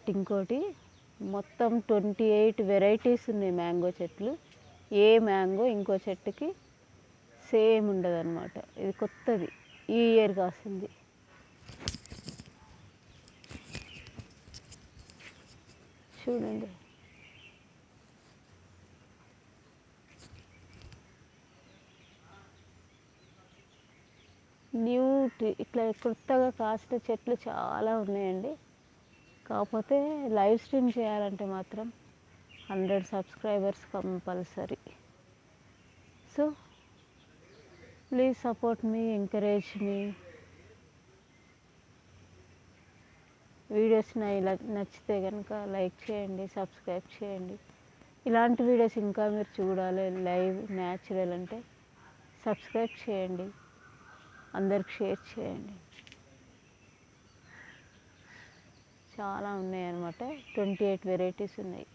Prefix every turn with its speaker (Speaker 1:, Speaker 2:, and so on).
Speaker 1: చెట్టు ఇంకోటి మొత్తం 28 వెరైటీస్ ఉన్నాయి మ్యాంగో చెట్లు. ఏ మ్యాంగో ఇంకో చెట్టుకి సేమ్ ఉండదు అనమాట. ఇది కొత్తది, ఈ ఇయర్ కాసింది. చూడండి, న్యూ ఇట్లా కొత్తగా కాసిన చెట్లు చాలా ఉన్నాయండి. కాకపోతే లైవ్ స్ట్రీమ్ చేయాలంటే మాత్రం 100 subscribers compulsory. So please support me, encourage me. Videos నచ్చితే కనుక లైక్ చేయండి, సబ్స్క్రైబ్ చేయండి. ఇలాంటి వీడియోస్ ఇంకా మీరు చూడాలి, లైవ్ న్యాచురల్ అంటే సబ్స్క్రైబ్ చేయండి, అందరికి షేర్ చేయండి. చాలా ఉన్నాయి అన్నమాట, 28 వెరైటీస్ ఉన్నాయి.